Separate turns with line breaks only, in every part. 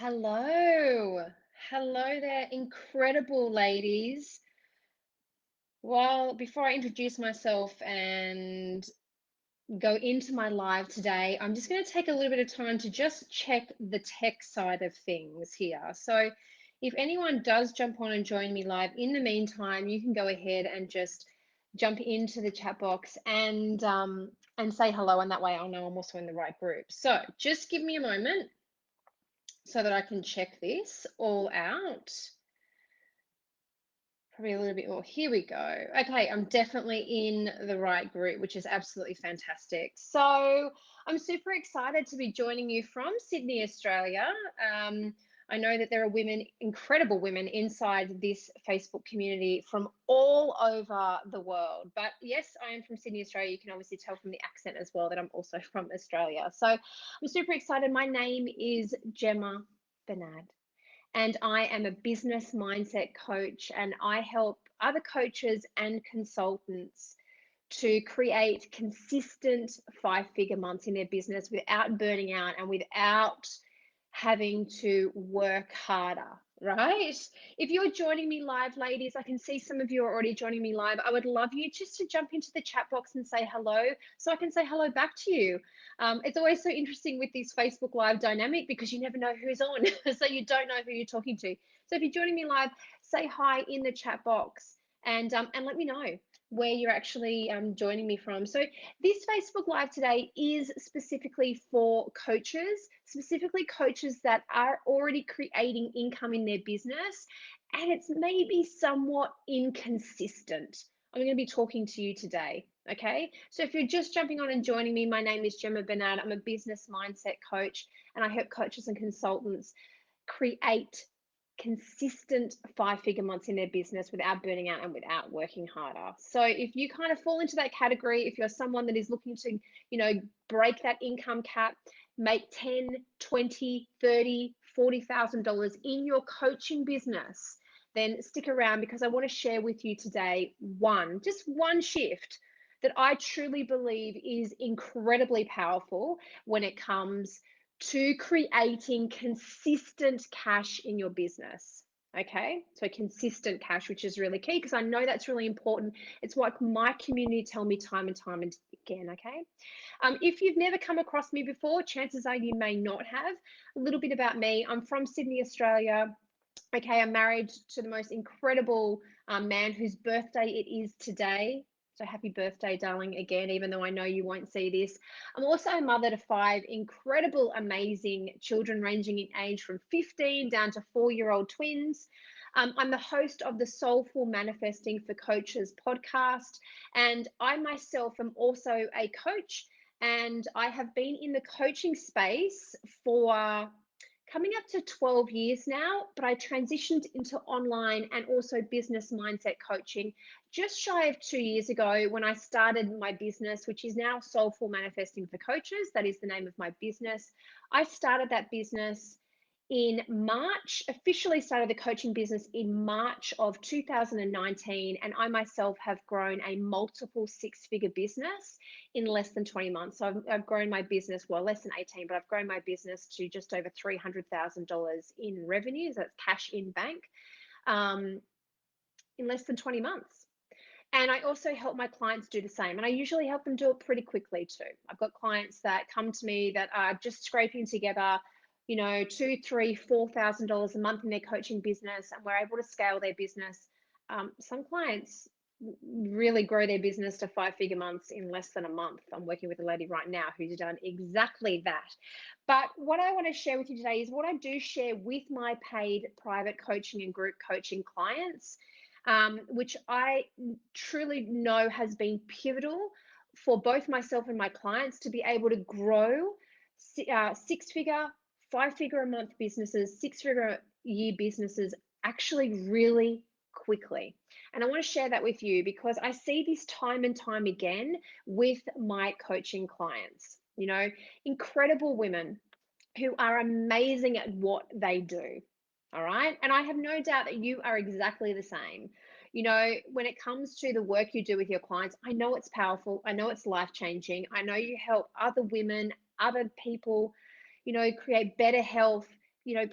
Hello. Hello there, incredible ladies. Well, before I introduce myself and go into my live today, I'm just going to take a little bit of time to just check the tech side of things here. So, if anyone does jump on and join me live, in the meantime, you can go ahead and just jump into the chat box and say hello, and that way I'll know I'm also in the right group. So, just give me a moment so that I can check this all out. Probably a little bit more. Here we go. Okay, I'm definitely in the right group, which is absolutely fantastic. So I'm super excited to be joining you from Sydney, Australia. I know that there are women, incredible women, inside this Facebook community from all over the world. But yes, I am from Sydney, Australia. You can obviously tell from the accent as well that I'm also from Australia. So I'm super excited. My name is Gemma Benad, and I am a business mindset coach, and I help other coaches and consultants to create consistent five-figure months in their business without burning out and without having to work harder, right? If you're joining me live, ladies, I can see some of you are already joining me live. I would love you just to jump into the chat box and say hello so I can say hello back to you. It's always so interesting with this Facebook Live dynamic because you never know who's on, so you don't know who you're talking to. So if you're joining me live, say hi in the chat box and let me know where you're actually joining me from. So this Facebook Live today is specifically for coaches, specifically coaches that are already creating income in their business, and it's maybe somewhat inconsistent. I'm going to be talking to you today. Okay, so if you're just jumping on and joining me, my name is Gemma Benad. I'm a business mindset coach, and I help coaches and consultants create consistent five-figure months in their business without burning out and without working harder. So if you kind of fall into that category, if you're someone that is looking to, break that income cap, make 10, 20, 30, $40,000 in your coaching business, then stick around because I want to share with you today just one shift that I truly believe is incredibly powerful when it comes to creating consistent cash in your business. Okay, so consistent cash, which is really key because I know that's really important. It's what my community tell me time and time and again. Okay, if you've never come across me before, chances are you may not have. A little bit about me: I'm from Sydney, Australia. Okay, I'm married to the most incredible man whose birthday it is today. So happy birthday, darling, again, even though I know you won't see this. I'm also a mother to five incredible, amazing children ranging in age from 15 down to 4-year-old twins. I'm the host of the Soulful Manifesting for Coaches podcast, and I myself am also a coach, and I have been in the coaching space for coming up to 12 years now, but I transitioned into online and also business mindset coaching just shy of 2 years ago when I started my business, which is now Soulful Manifesting for Coaches. That is the name of my business. I started that business in March, officially started the coaching business in March of 2019, and I myself have grown a multiple six-figure business in less than 20 months. So I've grown my business, well, less than 18, but I've grown my business to just over $300,000 in revenue. So that's cash in bank in less than 20 months. And I also help my clients do the same. And I usually help them do it pretty quickly too. I've got clients that come to me that are just scraping together, two, three, $4,000 a month in their coaching business, and we're able to scale their business. Some clients really grow their business to five-figure months in less than a month. I'm working with a lady right now who's done exactly that. But what I want to share with you today is what I do share with my paid private coaching and group coaching clients, which I truly know has been pivotal for both myself and my clients to be able to grow six-figure, five-figure a month businesses, six-figure year businesses actually really quickly. And I want to share that with you because I see this time and time again with my coaching clients. Incredible women who are amazing at what they do. All right. And I have no doubt that you are exactly the same. When it comes to the work you do with your clients, I know it's powerful. I know it's life changing. I know you help other women, other people, create better health,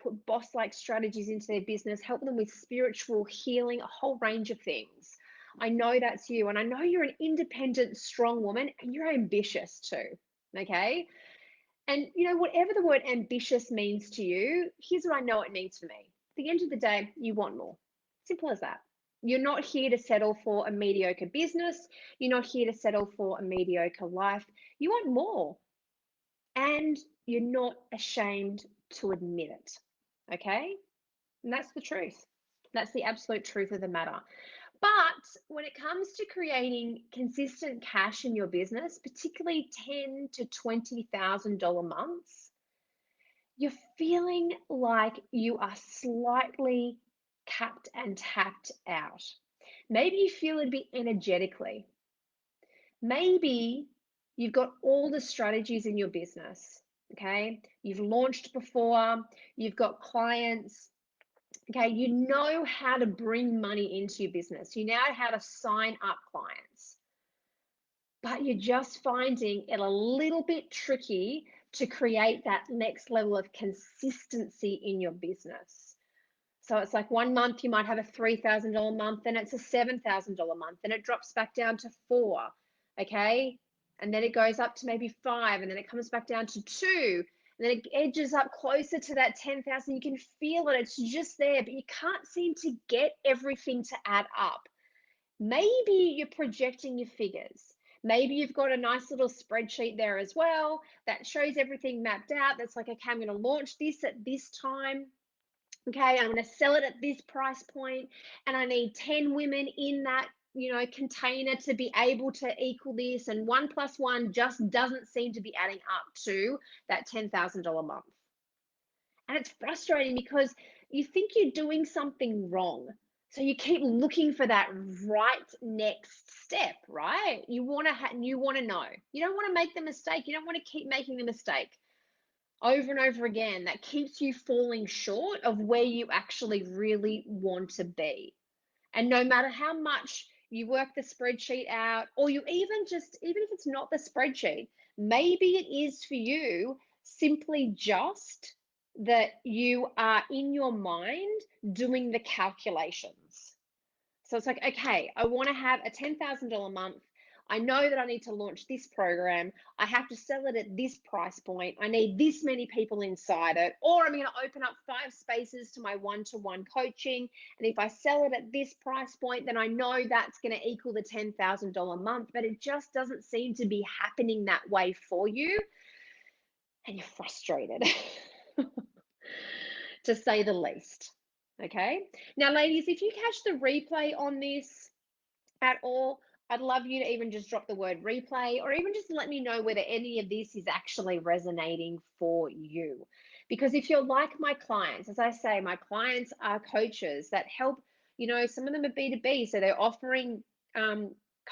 put boss-like strategies into their business, help them with spiritual healing, a whole range of things. I know that's you, and I know you're an independent, strong woman, and you're ambitious too. Okay. And whatever the word ambitious means to you, here's what I know it means for me. At the end of the day, you want more. Simple as that. You're not here to settle for a mediocre business. You're not here to settle for a mediocre life. You want more. And you're not ashamed to admit it. Okay? And that's the truth. That's the absolute truth of the matter. But when it comes to creating consistent cash in your business, particularly $10,000 to $20,000 months, you're feeling like you are slightly capped and tapped out. Maybe you feel it a bit energetically. Maybe you've got all the strategies in your business. Okay, you've launched before, you've got clients. Okay, you know how to bring money into your business. You know how to sign up clients, but you're just finding it a little bit tricky to create that next level of consistency in your business. So it's like one month you might have a $3,000 month, then it's a $7,000 month, then it drops back down to 4, okay? And then it goes up to maybe 5, and then it comes back down to 2, and then it edges up closer to that 10,000. You can feel it, it's just there, but you can't seem to get everything to add up. Maybe you're projecting your figures. Maybe you've got a nice little spreadsheet there as well that shows everything mapped out. That's like, okay, I'm going to launch this at this time. Okay, I'm going to sell it at this price point, and I need 10 women in that container to be able to equal this, and 1 plus 1 just doesn't seem to be adding up to that $10,000 month. And it's frustrating because you think you're doing something wrong. So you keep looking for that right next step, right? You want to know. You don't want to make the mistake. You don't want to keep making the mistake over and over again. That keeps you falling short of where you actually really want to be. And no matter how much you work the spreadsheet out, or you even if it's not the spreadsheet, maybe it is for you simply just that you are in your mind doing the calculations. So it's like, okay, I want to have a $10,000 month. I know that I need to launch this program. I have to sell it at this price point. I need this many people inside it, or I'm going to open up 5 spaces to my one-to-one coaching. And if I sell it at this price point, then I know that's going to equal the $10,000 month, but it just doesn't seem to be happening that way for you. And you're frustrated, to say the least. Okay. Now, ladies, if you catch the replay on this at all, I'd love you to even just drop the word replay, or even just let me know whether any of this is actually resonating for you. Because if you're like my clients, as I say, my clients are coaches that help, some of them are B2B, so they're offering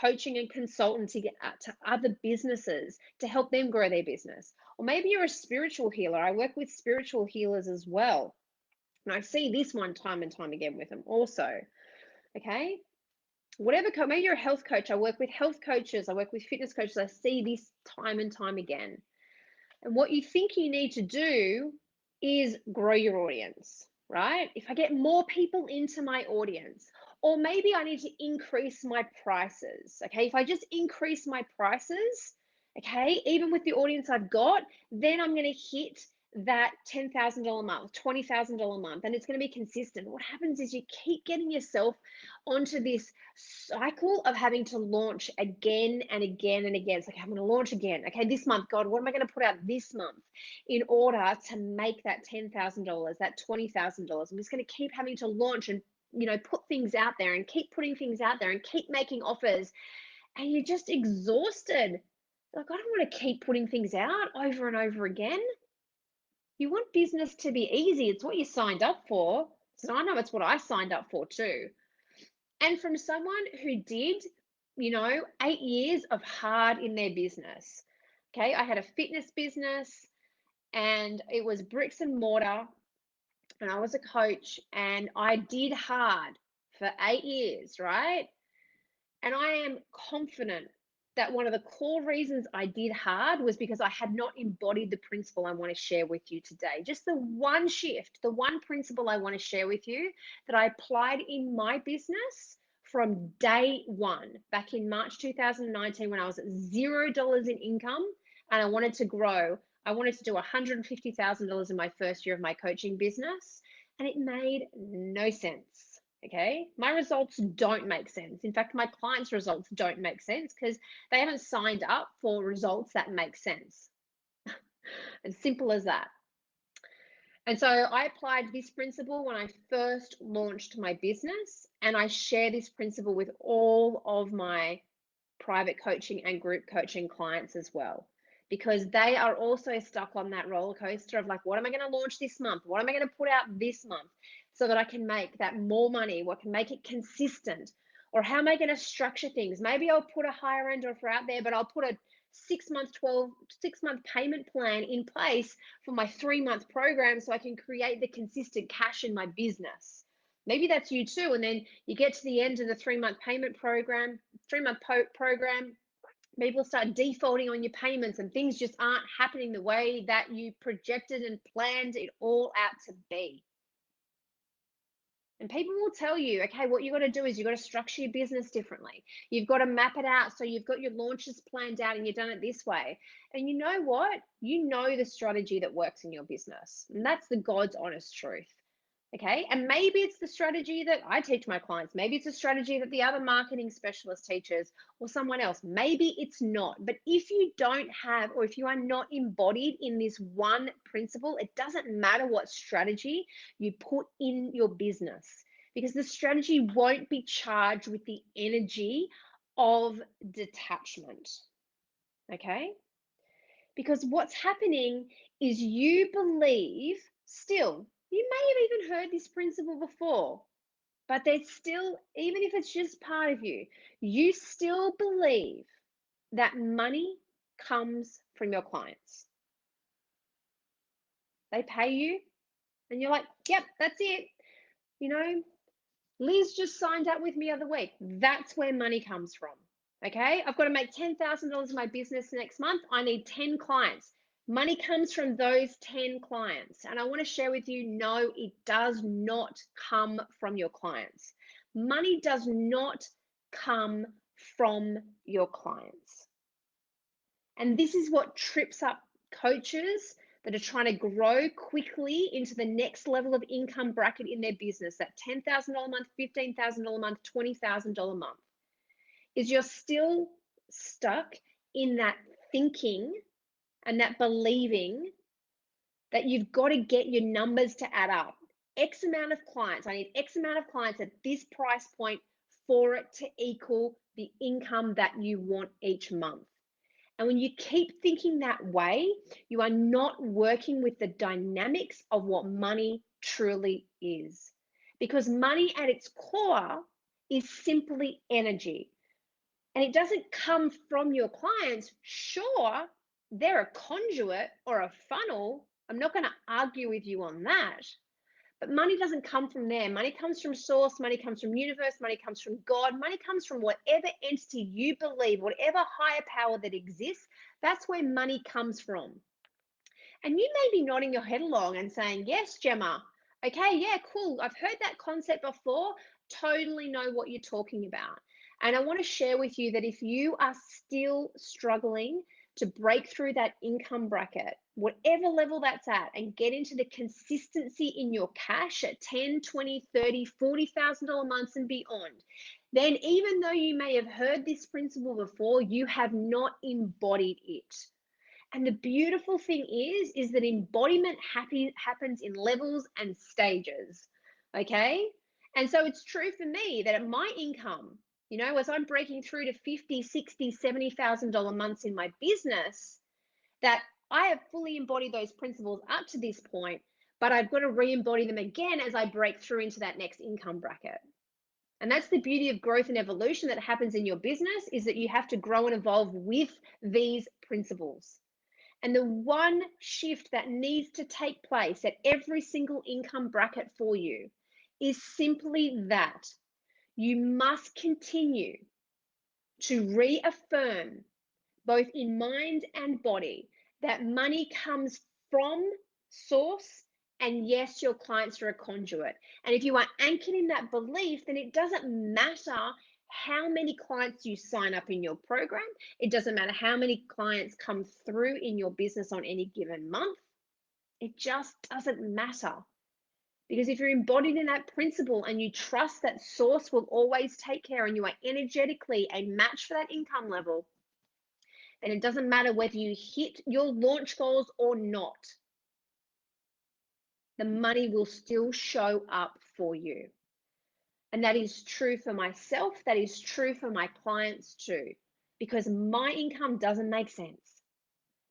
coaching and consultancy to other businesses to help them grow their business. Or maybe you're a spiritual healer. I work with spiritual healers as well. And I see this one time and time again with them also. Okay. Maybe you're a health coach. I work with health coaches. I work with fitness coaches. I see this time and time again. And what you think you need to do is grow your audience, right? If I get more people into my audience, or maybe I need to increase my prices, okay? If I just increase my prices, okay, even with the audience I've got, then I'm going to hit that $10,000 a month, $20,000 a month, and it's going to be consistent. What happens is you keep getting yourself onto this cycle of having to launch again and again and again. It's like, I'm going to launch again. Okay, this month, God, what am I going to put out this month in order to make that $10,000, that $20,000? I'm just going to keep having to launch and put things out there and keep putting things out there and keep making offers, and you're just exhausted. Like, I don't want to keep putting things out over and over again. You want business to be easy. It's what you signed up for. So I know it's what I signed up for too. And from someone who did, 8 years of hard in their business. Okay, I had a fitness business, and it was bricks and mortar, and I was a coach, and I did hard for 8 years, right? And I am confident that one of the core reasons I did hard was because I had not embodied the principle I want to share with you today. Just the one shift, the one principle I want to share with you that I applied in my business from day one, back in March 2019, when I was at $0 in income and I wanted to grow. I wanted to do $150,000 in my first year of my coaching business, and it made no sense. Okay, my results don't make sense. In fact, my clients' results don't make sense because they haven't signed up for results that make sense. As simple as that. And so I applied this principle when I first launched my business, and I share this principle with all of my private coaching and group coaching clients as well, because they are also stuck on that roller coaster of like, what am I going to launch this month? What am I going to put out this month so that I can make that more money? What can make it consistent? Or how am I going to structure things? Maybe I'll put a higher end offer out there, but I'll put a 6-month payment plan in place for my 3-month program so I can create the consistent cash in my business. Maybe that's you too. And then you get to the end of the 3-month payment program, 3-month program, people start defaulting on your payments and things just aren't happening the way that you projected and planned it all out to be. And people will tell you, okay, what you got to do is you got to structure your business differently. You've got to map it out so you've got your launches planned out and you've done it this way. And you know what? You know the strategy that works in your business. And that's the God's honest truth. Okay. And maybe it's the strategy that I teach my clients. Maybe it's a strategy that the other marketing specialist teaches or someone else. Maybe it's not. But if you don't have, or if you are not embodied in this one principle, it doesn't matter what strategy you put in your business, because the strategy won't be charged with the energy of detachment. Okay. Because what's happening is you believe still, you may have even heard this principle before, but there's still, even if it's just part of you, you still believe that money comes from your clients. They pay you and you're like, yep, that's it. You know, Liz just signed up with me the other week. That's where money comes from. Okay, I've got to make $10,000 in my business next month. I need 10 clients. Money comes from those 10 clients. And I want to share with you, no, it does not come from your clients. Money does not come from your clients. And this is what trips up coaches that are trying to grow quickly into the next level of income bracket in their business, that $10,000 a month, $15,000 a month, $20,000 a month, is you're still stuck in that thinking and that believing that you've got to get your numbers to add up. X amount of clients, I need X amount of clients at this price point for it to equal the income that you want each month. And when you keep thinking that way, you are not working with the dynamics of what money truly is. Because money at its core is simply energy. And it doesn't come from your clients. Sure, they're a conduit or a funnel. I'm not going to argue with you on that. But money doesn't come from there. Money comes from source, money comes from universe, money comes from God, money comes from whatever entity you believe, whatever higher power that exists. That's where money comes from. And you may be nodding your head along and saying, yes, Gemma. Okay, yeah, cool. I've heard that concept before. Totally know what you're talking about. And I want to share with you that if you are still struggling to break through that income bracket, whatever level that's at, and get into the consistency in your cash at $10, $20, $30, $40,000 months and beyond, then even though you may have heard this principle before, you have not embodied it. And the beautiful thing is that embodiment happens in levels and stages, okay? And so it's true for me that at my income, you know, as I'm breaking through to $50,000, $60,000, $70,000 months in my business, that I have fully embodied those principles up to this point, but I've got to re-embody them again as I break through into that next income bracket. And that's the beauty of growth and evolution that happens in your business, is that you have to grow and evolve with these principles. And the one shift that needs to take place at every single income bracket for you is simply that you must continue to reaffirm, both in mind and body, that money comes from source. And yes, your clients are a conduit. And if you are anchored in that belief, then it doesn't matter how many clients you sign up in your program. It doesn't matter how many clients come through in your business on any given month. It just doesn't matter. Because if you're embodied in that principle and you trust that source will always take care and you are energetically a match for that income level, then it doesn't matter whether you hit your launch goals or not. The money will still show up for you. And that is true for myself. That is true for my clients too, because my income doesn't make sense.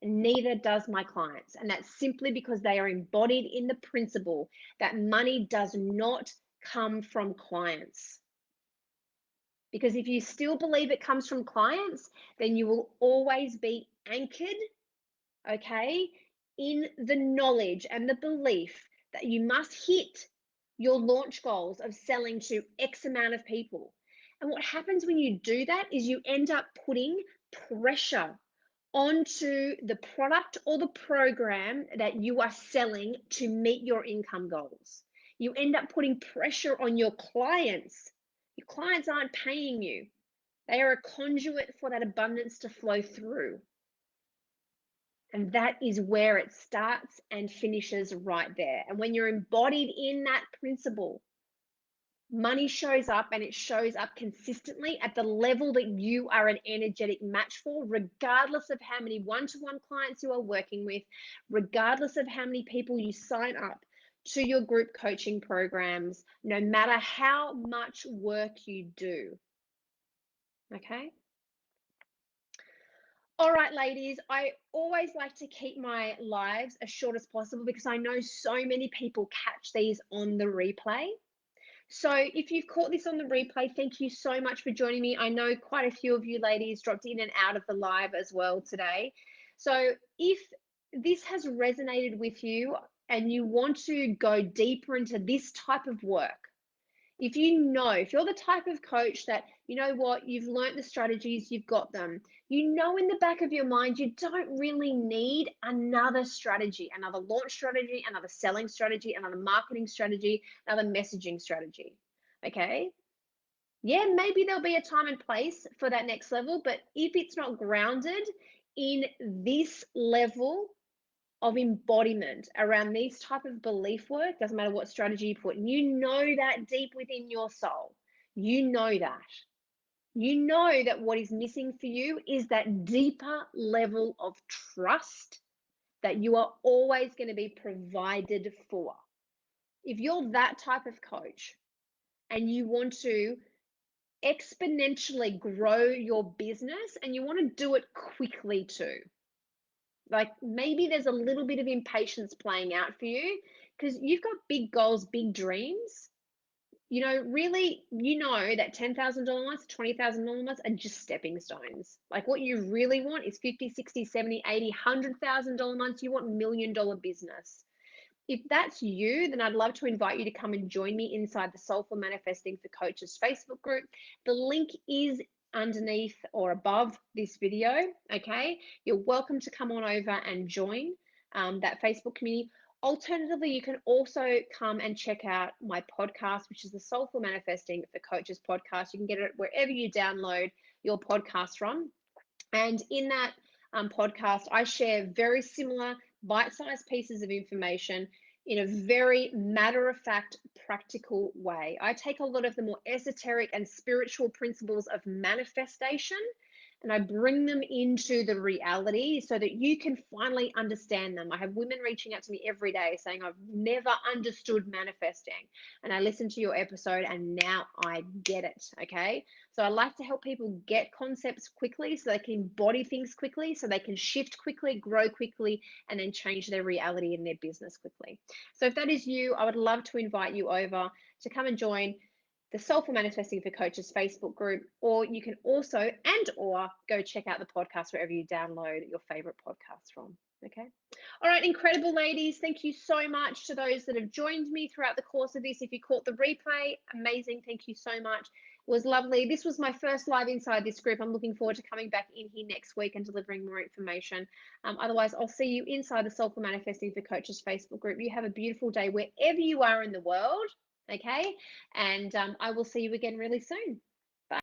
Neither does my clients. And that's simply because they are embodied in the principle that money does not come from clients. Because if you still believe it comes from clients, then you will always be anchored, okay, in the knowledge and the belief that you must hit your launch goals of selling to X amount of people. And what happens when you do that is you end up putting pressure onto the product or the program that you are selling to meet your income goals. You end up putting pressure on your clients. Your clients aren't paying you. They are a conduit for that abundance to flow through. And that is where it starts and finishes right there. And when you're embodied in that principle, money shows up, and it shows up consistently at the level that you are an energetic match for, regardless of how many one-to-one clients you are working with, regardless of how many people you sign up to your group coaching programs, no matter how much work you do. Okay? All right, ladies, I always like to keep my lives as short as possible because I know so many people catch these on the replay. So if you've caught this on the replay, thank you so much for joining me. I know quite a few of you ladies dropped in and out of the live as well today. So if this has resonated with you and you want to go deeper into this type of work, if you're the type of coach that, you know what, you've learnt the strategies, you've got them, you know in the back of your mind, you don't really need another strategy, another launch strategy, another selling strategy, another marketing strategy, another messaging strategy. Okay? Yeah, maybe there'll be a time and place for that next level, but if it's not grounded in this level of embodiment around these type of belief work, doesn't matter what strategy you put, and you know that deep within your soul, you know that what is missing for you is that deeper level of trust that you are always going to be provided for. If you're that type of coach and you want to exponentially grow your business and you want to do it quickly too, like maybe there's a little bit of impatience playing out for you because you've got big goals, big dreams. Really, that $10,000 months, $20,000 months are just stepping stones. Like what you really want is 50, 60, 70, 80, $100,000 months. You want $1 million business. If that's you, then I'd love to invite you to come and join me inside the Soulful Manifesting for Coaches Facebook group. The link is underneath or above this video, okay? You're welcome to come on over and join that Facebook community. Alternatively, you can also come and check out my podcast, which is the Soulful Manifesting for Coaches podcast. You can get it wherever you download your podcast from. And in that podcast, I share very similar bite-sized pieces of information in a very matter-of-fact, practical way. I take a lot of the more esoteric and spiritual principles of manifestation and I bring them into the reality so that you can finally understand them. I have women reaching out to me every day saying, I've never understood manifesting. And I listened to your episode and now I get it, okay? So I like to help people get concepts quickly so they can embody things quickly, so they can shift quickly, grow quickly, and then change their reality in their business quickly. So if that is you, I would love to invite you over to come and join. the Soulful Manifesting for Coaches Facebook group, or you can also or go check out the podcast wherever you download your favorite podcast from. Okay. All right, incredible ladies. Thank you so much to those that have joined me throughout the course of this. If you caught the replay, amazing. Thank you so much. It was lovely. This was my first live inside this group. I'm looking forward to coming back in here next week and delivering more information. Otherwise, I'll see you inside the Soulful Manifesting for Coaches Facebook group. You have a beautiful day wherever you are in the world. Okay. And I will see you again really soon.